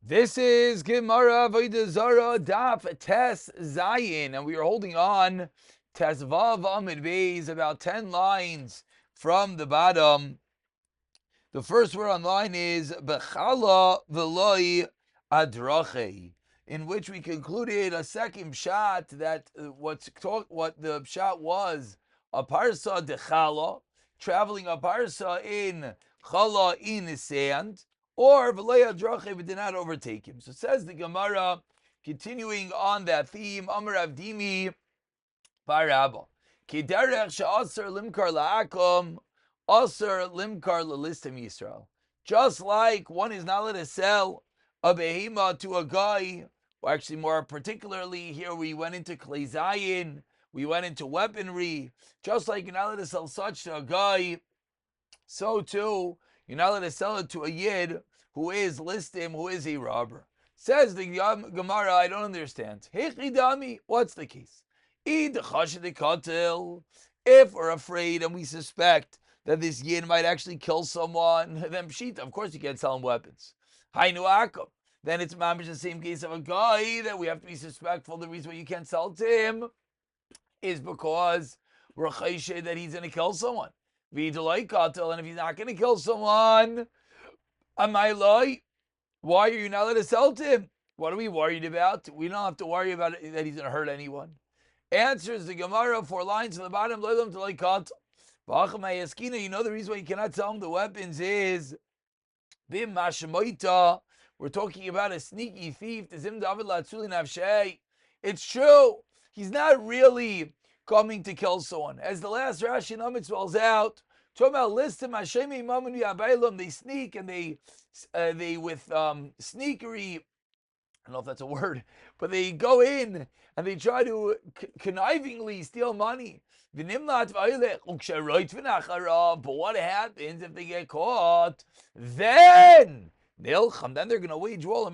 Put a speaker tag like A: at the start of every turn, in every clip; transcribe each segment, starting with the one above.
A: This is Gemara Avodah Zarah Daf Tes Zayin, and we are holding on Tes Vav Amid Beis, about 10 lines from the bottom. The first word on line is Bechala Veloi Adrache, in which we concluded a second shot that what the shot was a parsa de Chala, traveling a parsa in Chala in sand, or Veloi Adrache but did not overtake him. So says the Gemara, continuing on that theme, Amar Avdimi Barabba. Kederech she'aser limkar la'akom, aser limkar la'listim Yisrael. Just like one is not allowed to sell a behema to a guy, or actually more particularly here we went into klei zayin, we went into weaponry, just like you're not allowed to sell such to a guy, so too, you're not allowed to sell it to a yid who is listim, who is a robber. Says the Gemara, I don't understand. Hechidami, what's the case? If we're afraid and we suspect that this yid might actually kill someone, then pshita, of course you can't sell him weapons. Hainu akum. Then it's mamish the same case of a guy that we have to be suspectful. The reason why you can't sell to him is because we're chayshe that he's going to kill someone. And if he's not going to kill someone, why are you not allowed to sell to him? What are we worried about? We don't have to worry about it, that he's going to hurt anyone. Answers the Gemara, 4 lines to the bottom. You know the reason why you cannot sell him the weapons is bim mashmoita. We're talking about a sneaky thief. It's true. He's not really coming to kill someone. As the last Rashi Namit spells out, talking about listim they sneak and they with sneakery. I don't know if that's a word, but they go in and they try to connivingly steal money. But what happens if they get caught? Then they're going to wage war.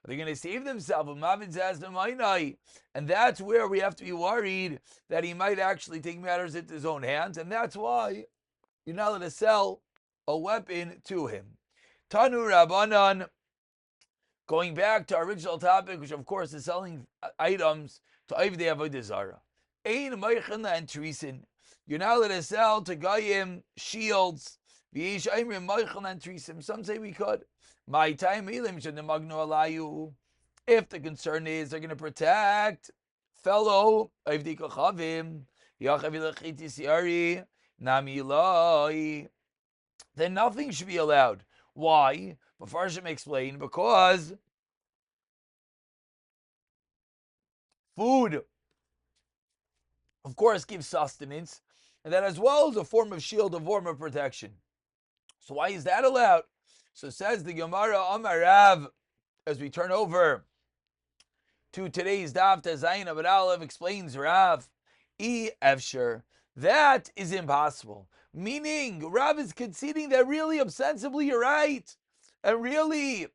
A: They're going to save themselves. And that's where we have to be worried that he might actually take matters into his own hands. And that's why you're not allowed to sell a weapon to him. Tanu Rabbanan. Going back to our original topic, which of course is selling items to Avodah Zarah. Ein Meichana and Trisin. You're not allowed to sell to Goyim shields. V'yesh Eimrim Meichana and Trisim. Some say we could. My time Elim Shadamagnu Alayu. If the concern is they're going to protect fellow Avdei Kochavim, Yachavilachit Yisari, Nami Eloi, then nothing should be allowed. Why? Mefarshim explain, because food, of course, gives sustenance, and that as well as a form of shield, a form of protection. So why is that allowed? So says the Gemara Amar Rav, as we turn over to today's Daf Zayin Abed Aleph, explains Rav, Efsher, that is impossible. Meaning, Rav is conceding that really, ostensibly, you're right. And really,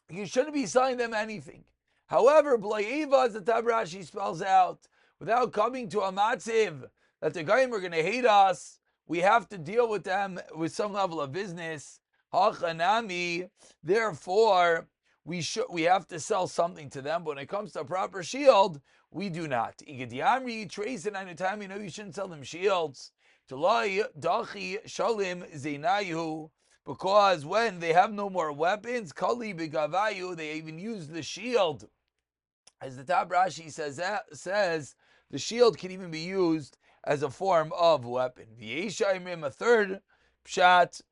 A: you shouldn't be selling them anything. However, Blayeva, as the Tabrashi spells out, without coming to a matziv that the Goyim are going to hate us, we have to deal with them with some level of business. Hachanami, therefore, we have to sell something to them. But when it comes to a proper shield, we do not. Igadiamri, trace it any time, you know you shouldn't sell them shields. Talai, Dachi, Shalim, Zainayu. Because when they have no more weapons, Kali Bigavayu, they even use the shield. As the Tab Rashi says, the shield can even be used as a form of weapon. V'yeshaimim, a third shot,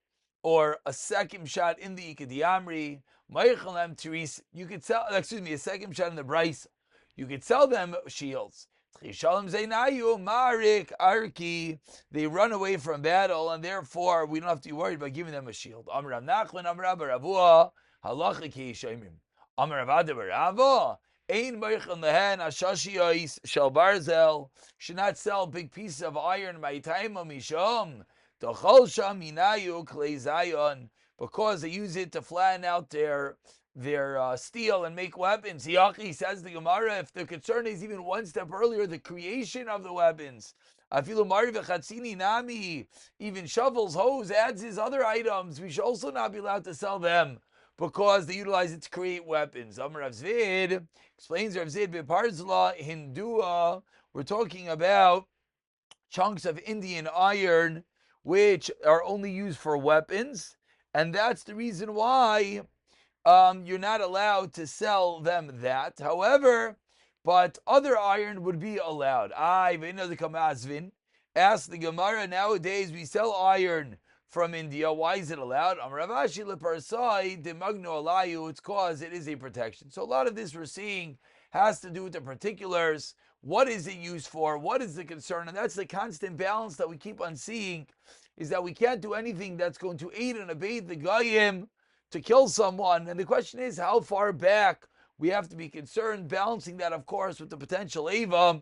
A: or a second shot in the Ikadiyamri. Meichalam Teris, you could sell, a second shot in the Bryce. You could sell them shields. Shalom Zainayu, Marik, Arki, they run away from battle, and therefore we don't have to be worried about giving them a shield. Amar Nachman, Amar Baravua, Halacha Ki Yishayimim. Amar Avodah Barava, Ein Meichan Lehen, Ashashiyos, Shel Barzel, should not sell big pieces of iron, Ma'itayim Mishom, Tochol Sham Minayu, Klei Zayon, because they use it to flatten out their steel and make weapons. Yachi, says the Gemara, if the concern is even one step earlier, the creation of the weapons. Even shovels, hoes, adds his other items. We should also not be allowed to sell them because they utilize it to create weapons. Amar Rav Zvid explains Rav Zvid Beparzla Hindua. We're talking about chunks of Indian iron which are only used for weapons, and that's the reason why you're not allowed to sell them that. However, but other iron would be allowed. Ask the Gemara, nowadays we sell iron from India. Why is it allowed? It's cause it is a protection. So a lot of this we're seeing has to do with the particulars. What is it used for? What is the concern? And that's the constant balance that we keep on seeing, is that we can't do anything that's going to aid and abet the Goyim to kill someone. And the question is how far back we have to be concerned, balancing that, of course, with the potential Ava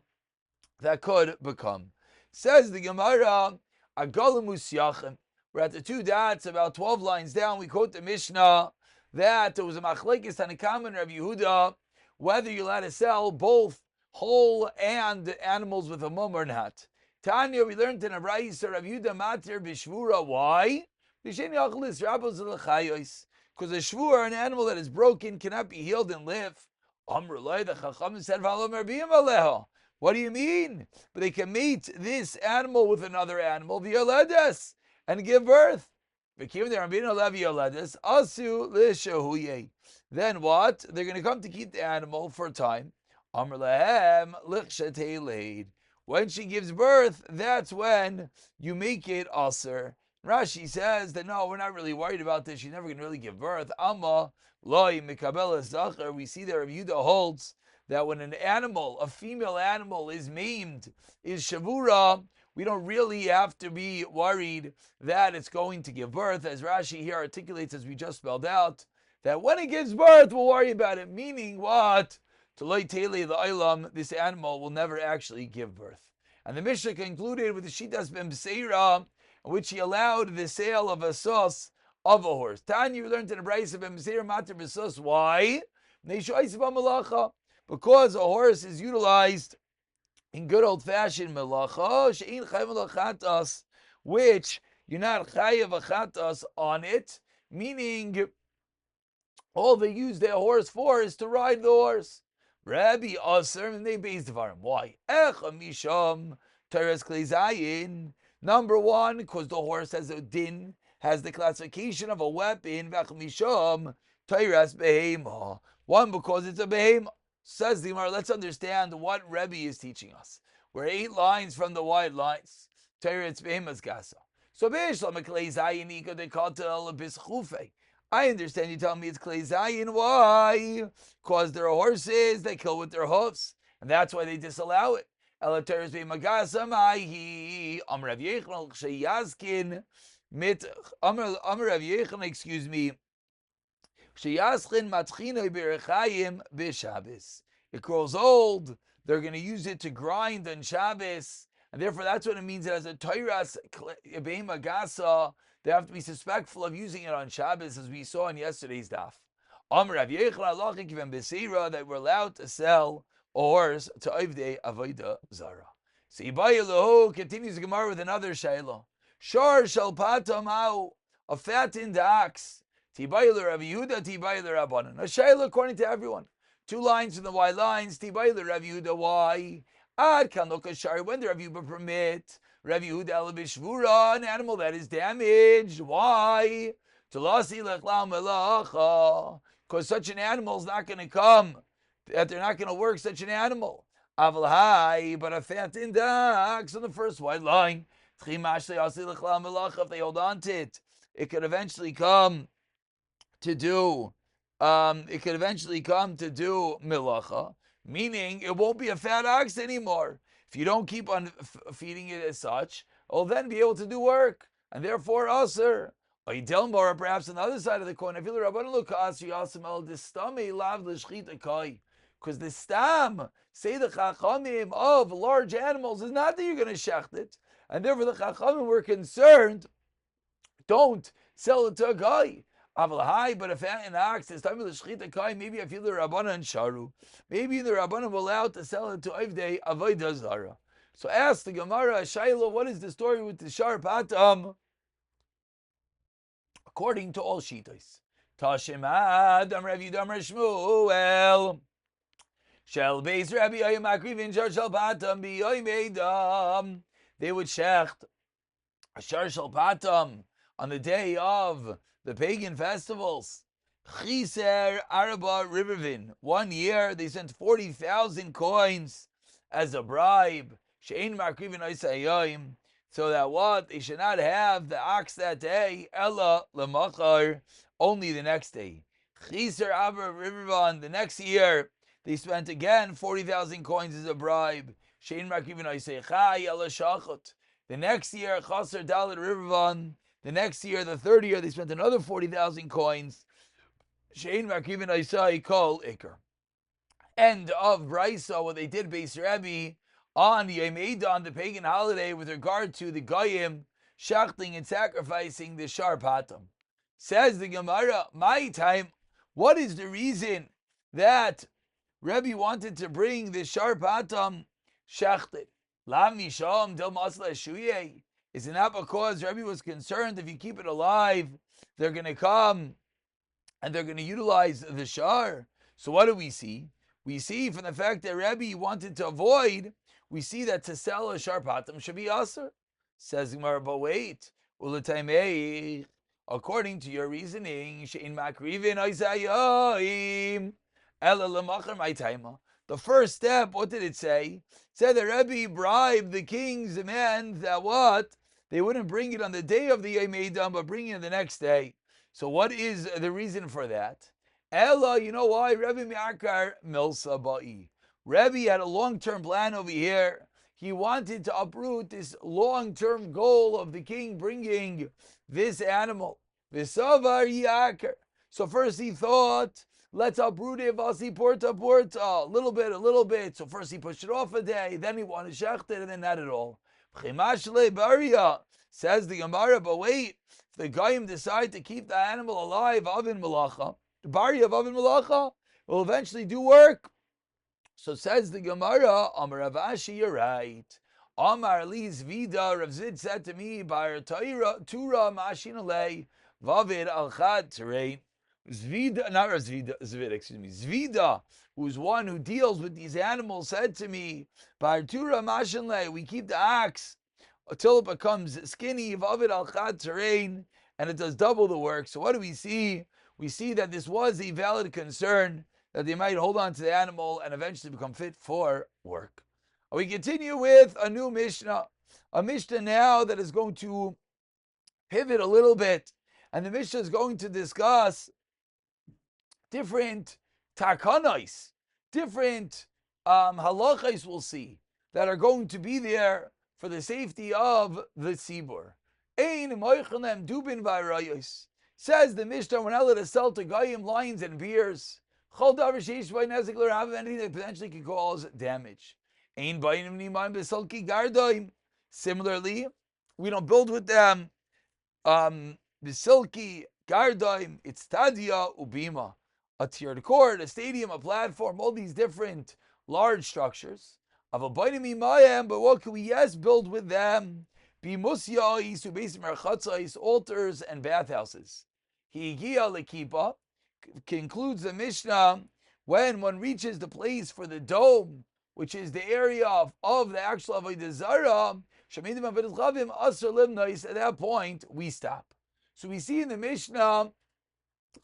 A: that could become. Says the Gemara, Agalamus Yachim. We're at the two dots, about 12 lines down. We quote the Mishnah that there was a machlekes Tanakam and Rav Yehuda whether you're allowed to sell both whole and animals with a mum or not. Tanya, we learned in a Brayso, Rav Yehuda matir b'shvura. Why? Because a shvur, an animal that is broken, cannot be healed and live. The Chacham said, what do you mean? But they can mate this animal with another animal, v'yoledes, and give birth. Then what? They're going to come to keep the animal for a time. When she gives birth, that's when you make it aser. Rashi says that no, we're not really worried about this. She's never going to really give birth. Amma loy mikabel zachar. We see that Rav Yehuda holds that when an animal, a female animal, is maimed, is shavura, we don't really have to be worried that it's going to give birth. As Rashi here articulates, as we just spelled out, that when it gives birth, we'll worry about it. Meaning what? To loy tele the olam, this animal will never actually give birth. And the Mishnah concluded with the shitas b'mseira, in which he allowed the sale of a sus of a horse. Tanya, you learned in the Brayso b'mseira matir b'sus. Why? Because a horse is utilized in good old-fashioned melacha, she'in chayav melachatas, which you're not chayav achatas on it, meaning all they use their horse for is to ride the horse. Rabbi Aser, and they based devarim. Why? Echa misham teres kleizayin. Number one, because the horse has a din, has the classification of a weapon. V'echa misham teres behema. One, because it's a behema. Says the Gemara, let's understand what Rebbe is teaching us. We're 8 lines from the wide lines. Teretz behemas gasa. So I understand you tell me it's klei zayin. Why? Because there are horses they kill with their hoofs, and that's why they disallow it. Ela teretz behema gasa maihi. Amar Rav Yechon sheyazkin mit Amar Rav Yechon, excuse me. It grows old, they're going to use it to grind on Shabbos, and therefore that's what it means. It has a Tairas Beima Gasa. They have to be suspectful of using it on Shabbos, as we saw in yesterday's daf. That we're allowed to sell a horse to Avodah Zarah. So Ibayalahu continues the Gemara with another Shayla. Shar Shalpatamau, a fattened ox. Tibayler Rav Yehuda, Tibayler Rabbanan. A shayla according to everyone. 2 lines from the wide lines. Tibayler Rav Yehuda. Why? Ad kanok shari. When the Rav Yehuda permit Rav Yehuda elabishvura, an animal that is damaged. Why? Talasi lechlam melacha. Because such an animal is not going to come. That they're not going to work such an animal. Aval hai, but a fattened ox on the first wide line. If they hold on to it, it could eventually come to do milacha, meaning it won't be a fat ox anymore. If you don't keep on feeding it as such, it'll then be able to do work, and therefore aser. Or perhaps on the other side of the coin, because the stam, say the chachamim of large animals, is not that you're going to shecht it, and therefore the chachamim were concerned, don't sell it to a guy. But if an ox is time to shchita kai, maybe I feel the Rabbanan and Sharu. Maybe the Rabbanan were allowed to sell it to Avodah Zarah. So ask the Gemara, Shaila, what is the story with the Shar Patam? According to all Shitas, Tashimad, Rav Yudam Shmuel. Shel Beis Rabbi Yoim Makrivin Shar Shel Patam B'Yoim Eidam. They would shecht a Shar Shel Patam on the day of the pagan festivals. Chiser Araba Rivervin. 1 year they sent 40,000 coins as a bribe. She'ein Makrivin Oisayim. So that what? They should not have the ox that day. Ella Lemachar. Only the next day. Chiser Araba Rivervin. The next year they spent again 40,000 coins as a bribe. Shein Makrivin Oisaychai Ella Shachot. The next year, Chaser Dalit Rivervan. The next year, the third year, they spent another 40,000 coins. Shein Makrivin Oisai Kol Iker. End of Brisa, what they did Beis Rebbe on Yom Eidah, on the pagan holiday, with regard to the Goyim shachting and sacrificing the Shar Patam. Says the Gemara, my time, what is the reason that Rebbe wanted to bring the Shar Patam shachted? Lav Misham Del Masla Shuye. Is it not because Rebbe was concerned if you keep it alive, they're going to come and they're going to utilize the Shar? So what do we see? We see from the fact that Rebbe wanted to avoid, we see that to sell a Shar Patam should be Aser. Says Gemara, but wait. According to your reasoning, Shein Makrivin Oisayim Ela Lemachar My Taima. The first step, what did it say? It said that Rebbe bribed the king's men that what? They wouldn't bring it on the day of the Yom Eidah, but bring it the next day. So what is the reason for that? Ella, you know why? Rebbe Mi'akar Milsa Ba'i. Rebbe had a long-term plan over here. He wanted to uproot this long-term goal of the king bringing this animal. V'savar Yakar. So first he thought, let's uproot it, vasi porta, a little bit. So first he pushed it off a day, then he wanted to shecht it, and then not at all. Says the Gemara, but wait, if the Goyim decide to keep the animal alive, Avin Malacha, the Bari of Avin Malacha will eventually do work. So says the Gemara, Amar Rav Ashi, you're right. Amar Liz Vida, Rav Zid said to me, Bar Tura Mashin Alei, Vavid Al Chad Terrain. Zvida, who's one who deals with these animals, said to me, Bartura Mashinle, we keep the ox until it becomes skinny, Vavid Al Chad Terrain, and it does double the work. So what do we see? We see that this was a valid concern, that they might hold on to the animal and eventually become fit for work. We continue with a new Mishnah, a Mishnah now that is going to pivot a little bit, and the Mishnah is going to discuss different takanais, different halachais we'll see that are going to be there for the safety of the tzibur. Ein moichelem dubin v'arayos. Says the Mishnah, we're not allowed to sell to goyim lions and bears. Chol davar sheish by nezik l'rav, anything that potentially could cause damage. Ein bainim niman b'salki gardoim. Similarly, we don't build with them b'silki gardoim. It's tadia ubima. A tiered court, a stadium, a platform, all these different large structures. Of a bainim, but what can we build with them? Bimusyais, who base merchatzais, altars and bathhouses. Higia lekipa concludes the Mishnah when one reaches the place for the dome, which is the area of the actual Avodah Zarah. At that point, we stop. So we see in the Mishnah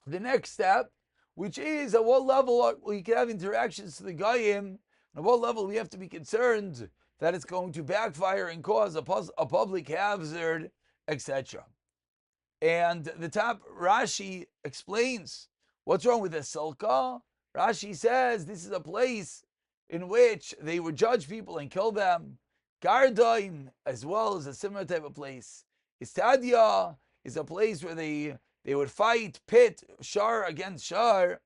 A: the next step, which is at what level we can have interactions to the Goyim, at what level we have to be concerned that it's going to backfire and cause a public hazard, etc. And the top Rashi explains what's wrong with the Silka. Rashi says this is a place in which they would judge people and kill them. Gardaim, as well, as a similar type of place. Istadia is a place where they would fight, pit, Shar against Shar.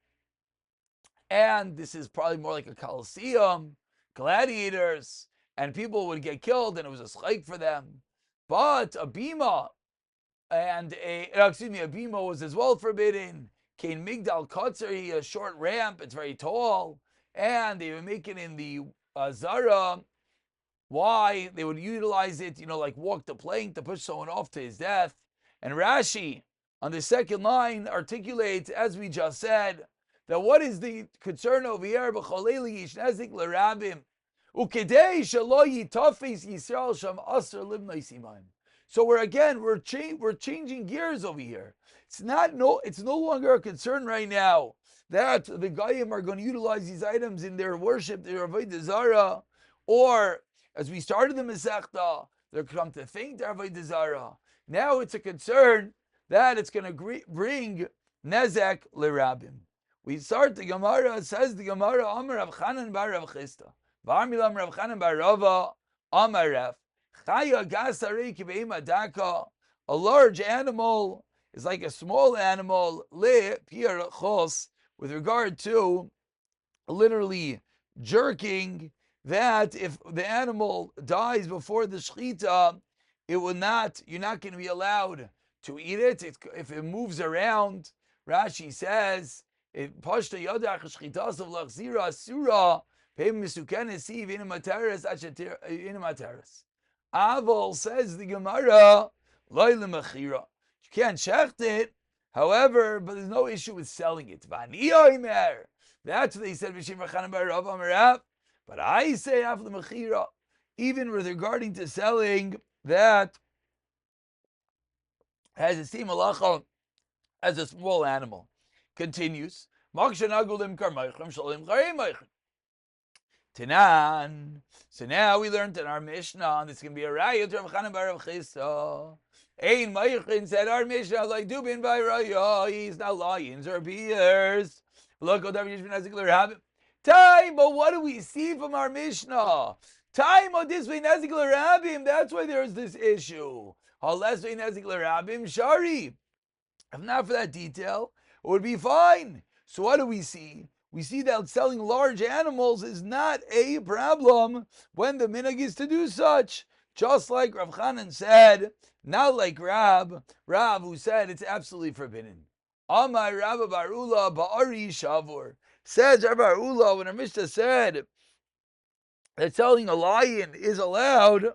A: And this is probably more like a Colosseum, gladiators, and people would get killed, and it was a schleik for them. But a bima, a bima was as well forbidden. Kain Migdal Katzari, a short ramp, it's very tall, and they would make it in the Zara. Why? They would utilize it, like walk the plank to push someone off to his death. And Rashi on the second line articulates, as we just said, that what is the concern over here? B'choleli yishnezik l'rabim ukedei shelo yitafis Yisrael sham aser libnei simayim. So we're changing gears over here. It's no longer a concern right now that the Goyim are going to utilize these items in their worship, their Avodah Zarah, or as we started the Masechta, they're come to think their Avodah Zarah. Now it's a concern that it's going to bring nezek l'rabim. We start the Gemara. It says the Gemara, Amar Rav Chanan bar Rav Chisda, V'armilam Rav Chanan bar Rava, Amar Rav, Chaya gasarei kibeim adaka. A large animal is like a small animal, le pier chos, with regard to literally jerking, that if the animal dies before the shechita, you're not going to be allowed to eat it. If it moves around, Rashi says, Pashta yodach shchitas of lachzira asura peim misukenes siv in materes in materes. Aval, says the Gemara, loy lemachira. You can't shecht it, however, but there's no issue with selling it. Vani oimer. That's what they said. V'shem v'chanan bar Rav Amar Rav. But I say after the mechira, even with regarding to selling, that has the same halacha as a small animal. Continues. Tanan. So now we learned in our Mishnah, and this can be a raya to Rav Chanan bar Rav Chisda. Ein Meichin, said our Mishnah, like Dubin by Raya, he's not lions or beers. Look, time, but what do we see from our Mishnah? Time of this nezik l'rabim. That's why there's this issue. Unless nezik l'rabim shari. If not for that detail, it would be fine. So what do we see? We see that selling large animals is not a problem when the minhag is to do such. Just like Rav Chanan said, not like Rav who said it's absolutely forbidden. Amar Rabba Barula Ba'ari Shavur. Says Rabbi Barula, when our Mishnah said that selling a lion is allowed,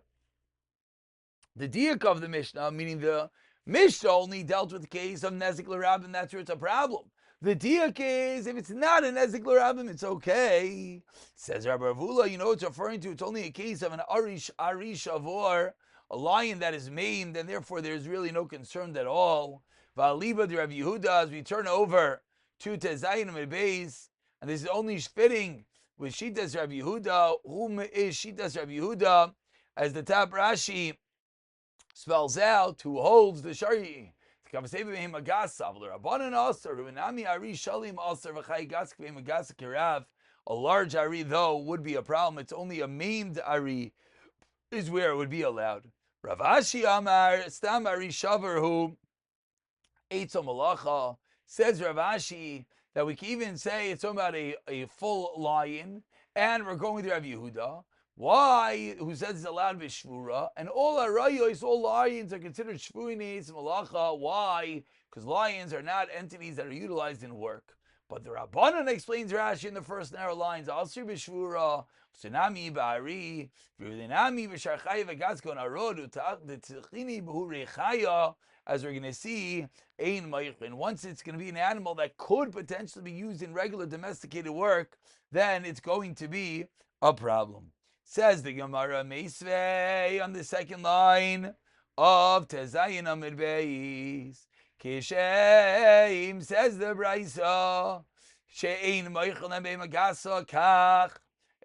A: the diak of the Mishnah, meaning the Mishnah, only dealt with the case of Nezik l'Rabim, that's where it's a problem. The diak is, if it's not a Nezik l'Rabim, it's okay. Says Rabbi Barula, you know what it's referring to? It's only a case of an Ari Shavur, a lion that is maimed, and therefore there's really no concern at all. Va'aliba de Rabbi Yehuda, as we turn over to Tezayin Beis, and this is only fitting with Shitas Rabbi Yehuda. Whom is Shitas Rabbi Yehuda? As the top Rashi spells out, who holds the Shari. A large Ari, though, would be a problem. It's only a maimed Ari is where it would be allowed. Rav Ashi Amar, Stam Ari Shavar, who Eitzo Malacha, says Rav Ashi, that we can even say it's about a full lion, and we're going to Rav Yehuda. Why? Who says it's allowed b'shvura? And all arayos, all lions are considered shvuinis and malacha. Why? Because lions are not entities that are utilized in work. But the Rabbanan explains Rashi in the first narrow lines, Asri b'shvura, Tsunami ba'ari, V'udinami b'sharchaya v'gatzko narod, U'tachini b'hurechaya, as we're going to see, ein meichin. Once it's going to be an animal that could potentially be used in regular domesticated work, then it's going to be a problem. Says the Gemara Meisvei on the second line of Tezayin Amid Beis. Kisheim, says the Braisa, She'ein Moichanem Be'magasa Kach,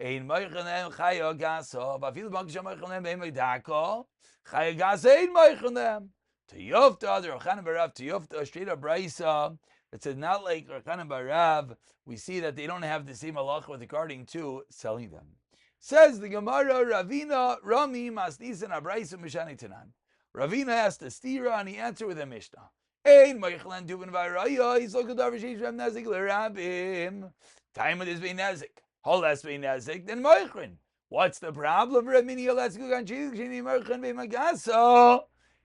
A: Ein Moichanem Chayo Gasa, Vafil Baksha Moichanem Be'magdaka, Chayo Gasa Ein Moichanem. To Yofta, the Rachanan Barav, to Yofta, straight up Braisa, that says not like Rachanan Barav, we see that they don't have the same halacha with regarding to selling them. Says the Gemara, Ravina Rami Masnisan Abraisa Mishani Tanan. Ravina asked the stira and he answered with a Mishnah. Ein Meichlan Dubin Vairaya, he's looking over Shishram Nazik Lerabim. Time of this be Nazik. Hol has be Nazik, then Meichlan. What's the problem? Ramini let's go on Shini Meichlan be Magasa.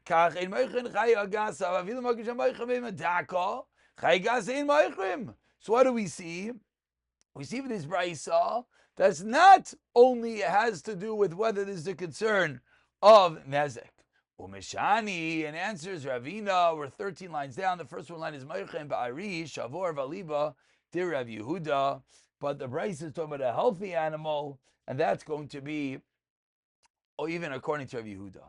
A: Kach ein Meichlan Chaya Gasa, Avil Makisha Meichlan be Madaka. Chay Gasa in Meichlan. So what do we see? We see with this Braisa, that's not only has to do with whether there's a concern of nezek. Umeshani, and answers Ravina. We're 13 lines down. The first one line is Meichem ba'ari shavor v'aliba dir Rav Yehuda. But the Bryce is talking about a healthy animal, and that's going to be, or even according to Rav Yehuda.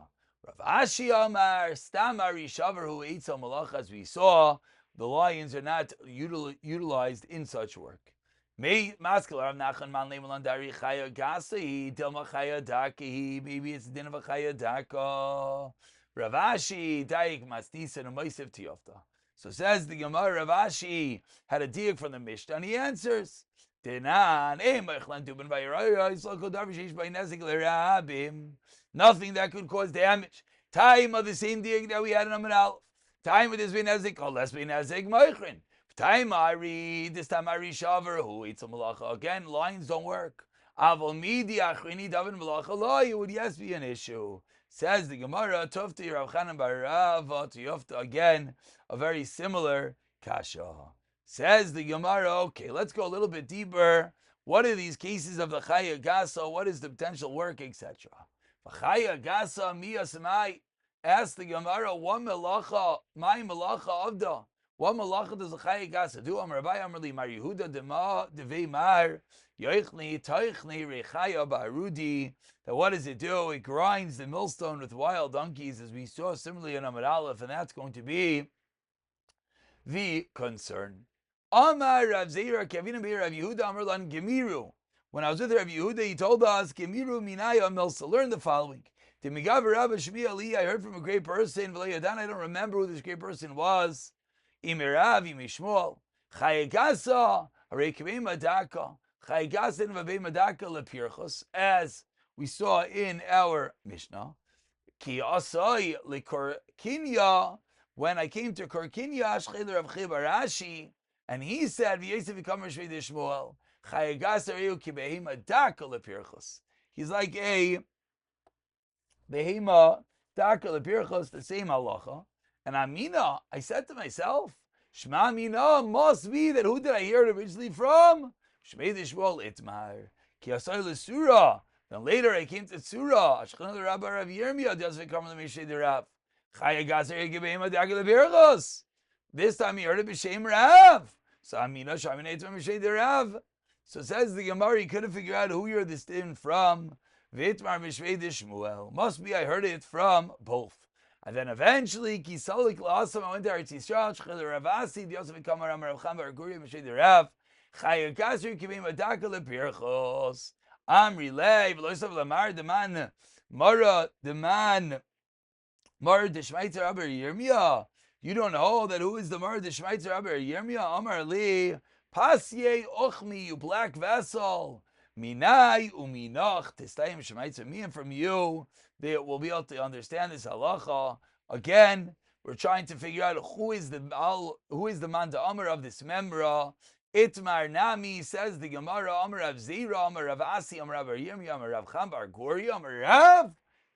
A: Rav Ashi Amar Stam Ari Shavar who eats al malach, as we saw, the lions are not utilized in such work. Maybe it's the din of a chaya daka. Rav Ashi daik mastisa numaisiv tiyofta. So says the Gemara, Rav Ashi had a diak from the Mishnah, and he answers. Nothing that could cause damage. Time of the same diak that we had in Amud Aleph. Time with this benezik, or less benezik, moichrin. Time Ari, this time Ari Shaver, who eats a malacha. Again, lines don't work. Avol midi achrini davin malacha lo, it would yes be an issue. Says the Gemara, Tufti Rav Chanan bar Rav, Tiyofta, again, a very similar kasha. Says the Gemara, okay, let's go a little bit deeper. What are these cases of the Chaya Gasa? What is the potential work, etc.? Chaya Gasa miyasamai. Ask the Gemara, what melacha, my melacha avda? What malacha does the Chaya Gasa do? Amar Rabbi Amar Li Mar Yehuda Dema Devei Mar Yoichni Toichni Rechaya Barudi. That what does it do? It grinds the millstone with wild donkeys, as we saw similarly in Amud Aleph, and that's going to be the concern. Amar Rav Zera Kavina Beir Rav Yehuda Amar Lan Gemiru. When I was with Rav Yehuda, he told us Gemiru Minaya Milsa. Learn the following. I heard from a great person. I don't remember who this great person was. Imirav, Imishmol, Chayagasa, Harekibei Madaka, Chayagasa and Vabei Madaka Lepirchos, as we saw in our Mishnah. Ki Asai Likorkinya, when I came to Korkinya, Ashcheler of Chibarashi, and he said, V'yesef V'kamer Shvei Dishmuel, Chayagasa Reu Kibei Madaka Lepirchos. He's like a Behema Daka Lepirchos, the same halacha. And Amina, I said to myself, Shema Amina must be that who did I hear it originally from? Shmei Dishmol Itmar. Ki Asay L'Sura. Then later I came to Surah. Ashchan L'Rabba Rav Yirmiyah. Diyaz V'kam L'Mishei D'Rav. Chaya Gazer Yegibeim Adagel L'Virgos. This time he heard it B'Shem Rav. So Amina Shamin Eitma Mishei D'Rav. So says the Gemara, he couldn't figure out who you're this din from. V'Itmar Mishmei D'Shmuel. Must be I heard it from both. And then eventually, Kisalik Lasam, I went to Eretz Yisrael, Shchil Ravasi, the Yosef Kamar Amar Rav Cham Bar Guri, Meshei Rav, Chaya Kasri Kivim Adaka Lepirchos, Amri Lei, V'loisav Lamar, the man, Mara, the man, Mara Deshmaitzer Aber Yirmiyah. You don't know that who is the Mara Deshmaitzer Aber Yirmiyah? Amar Li, Pasye Ochmi, you black vessel. Minai uminach testayim shemaitzer, me and from you, they will be able to understand this halacha. Again, we're trying to figure out who is the man the Amar of this memra. Itmar Nami, says the Gemara, Amar Rav Zera, Amar Rav Asi, Amar Rav Yirmiyah, Amar Rav Cham Bar Guri, Amar Rav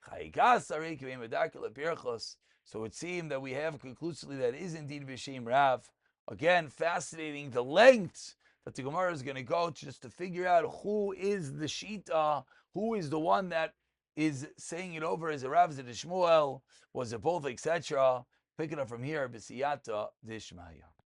A: Chayigas Arei Kivim Adakil Lepirchos. So it seemed that we have conclusively that is indeed B'Shem Rav. Again, fascinating the lengths that the Gemara is going to go just to figure out who is the Shita, who is the one that is saying it over as a Rav Zedishmuel, was it both, etc. Picking up from here, B'siyata Dishmaya.